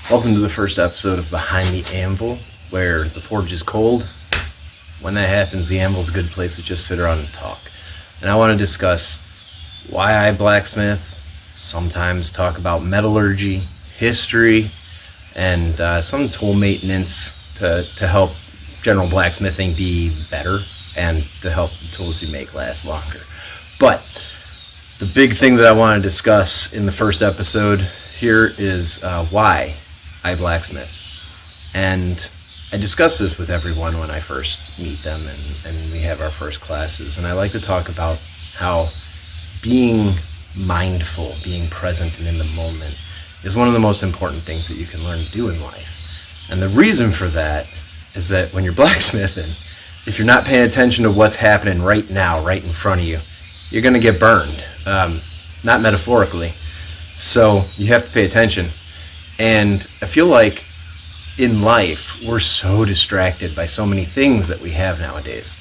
Welcome to the first episode of Behind the Anvil, where the forge is cold. When that happens, the anvil's a good place to just sit around and talk. And I want to discuss why I blacksmith, sometimes talk about metallurgy, history, and some tool maintenance to help general blacksmithing be better and to help the tools you make last longer. But the big thing that I want to discuss in the first episode here is why I blacksmith. And I discuss this with everyone when I first meet them and we have our first classes. And I like to talk about how being mindful, being present and in the moment is one of the most important things that you can learn to do in life. And the reason for that is that when you're blacksmithing, if you're not paying attention to what's happening right now, right in front of you, you're going to get burned, not metaphorically. So you have to pay attention. And I feel like in life, we're so distracted by so many things that we have nowadays.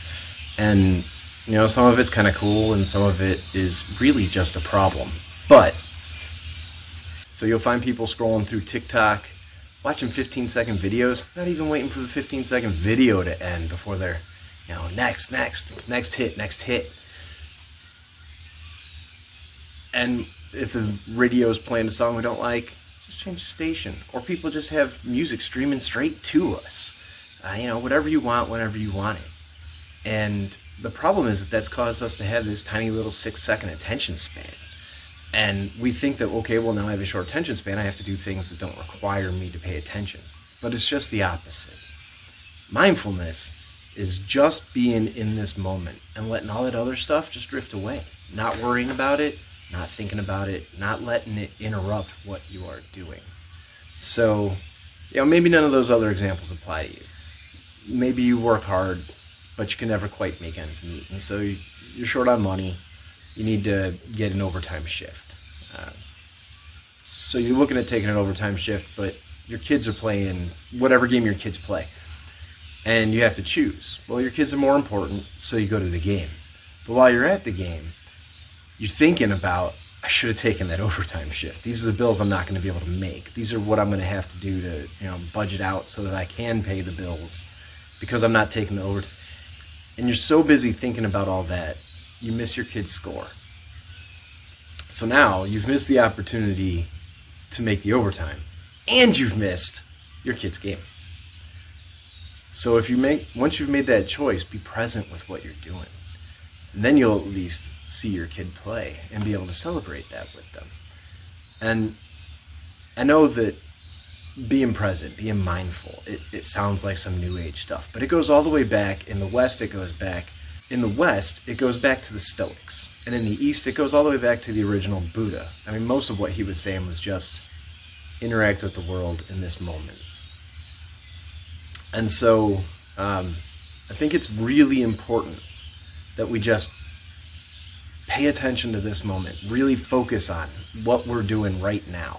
And, you know, some of it's kind of cool and some of it is really just a problem. But, so you'll find people scrolling through TikTok, watching 15-second videos, not even waiting for the 15-second video to end before they're, you know, next hit. And if the radio is playing a song we don't like, just change the station. Or people just have music streaming straight to us. Whatever you want, whenever you want it. And the problem is that's caused us to have this tiny little 6-second attention span. And we think that, okay, well, now I have a short attention span, I have to do things that don't require me to pay attention. But it's just the opposite. Mindfulness is just being in this moment and letting all that other stuff just drift away. Not worrying about it, not thinking about it, not letting it interrupt what you are doing. So, maybe none of those other examples apply to you. Maybe you work hard, but you can never quite make ends meet. And so you're short on money. You need to get an overtime shift. So you're looking at taking an overtime shift, but your kids are playing whatever game your kids play. And you have to choose. Well, your kids are more important, so you go to the game. But while you're at the game, you're thinking about, I should have taken that overtime shift. These are the bills I'm not going to be able to make. These are what I'm going to have to do to, budget out so that I can pay the bills because I'm not taking the overtime. And you're so busy thinking about all that, you miss your kid's score. So now you've missed the opportunity to make the overtime, and you've missed your kid's game. So once you've made that choice, be present with what you're doing. And then you'll at least see your kid play and be able to celebrate that with them. And I know that being present, being mindful, it sounds like some new age stuff, but it goes all the way back. In the West, it goes back to the Stoics. And in the East, it goes all the way back to the original Buddha. I mean, most of what he was saying was just interact with the world in this moment. And so I think it's really important that we just pay attention to this moment, really focus on what we're doing right now.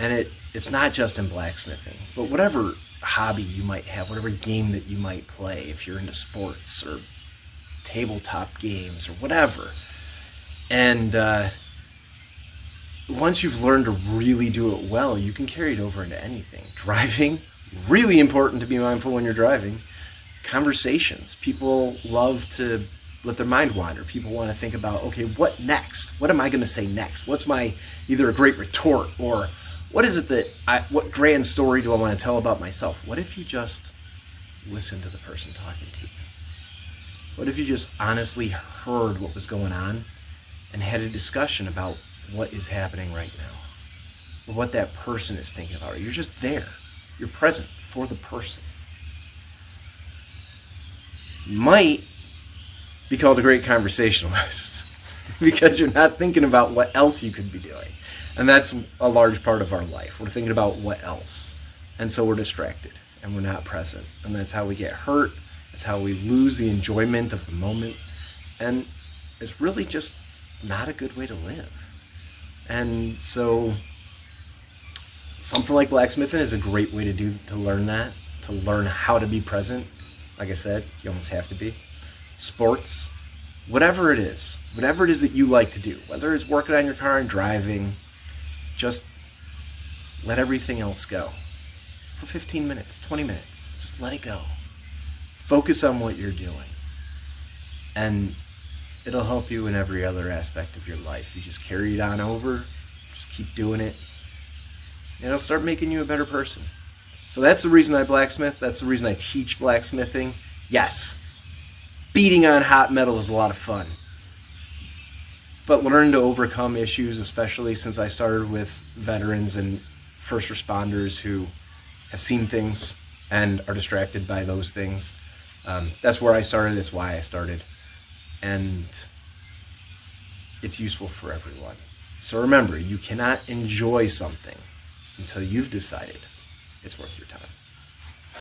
And it's not just in blacksmithing, but whatever hobby you might have, whatever game that you might play, if you're into sports or tabletop games or whatever. And once you've learned to really do it well, you can carry it over into anything. Driving, really important to be mindful when you're driving. Conversations. People love to let their mind wander. People want to think about, okay, what next? What am I going to say next? What's my either a great retort or what is it what grand story do I want to tell about myself? What if you just listen to the person talking to you? What if you just honestly heard what was going on and had a discussion about what is happening right now? Or what that person is thinking about? You're just there. You're present for the person. Might be called a great conversationalist because you're not thinking about what else you could be doing. And that's a large part of our life. We're thinking about what else. And so we're distracted and we're not present. And that's how we get hurt. That's how we lose the enjoyment of the moment. And it's really just not a good way to live. And so something like blacksmithing is a great way to learn that, to learn how to be present. Like I said, you almost have to be. Sports, whatever it is that you like to do, whether it's working on your car and driving, just let everything else go for 15 minutes, 20 minutes. Just let it go. Focus on what you're doing. And it'll help you in every other aspect of your life. You just carry it on over, just keep doing it, and it'll start making you a better person. So that's the reason I blacksmith. That's the reason I teach blacksmithing. Yes, beating on hot metal is a lot of fun. But learn to overcome issues, especially since I started with veterans and first responders who have seen things and are distracted by those things. That's where I started. That's why I started. And it's useful for everyone. So remember, you cannot enjoy something until you've decided it's worth your time.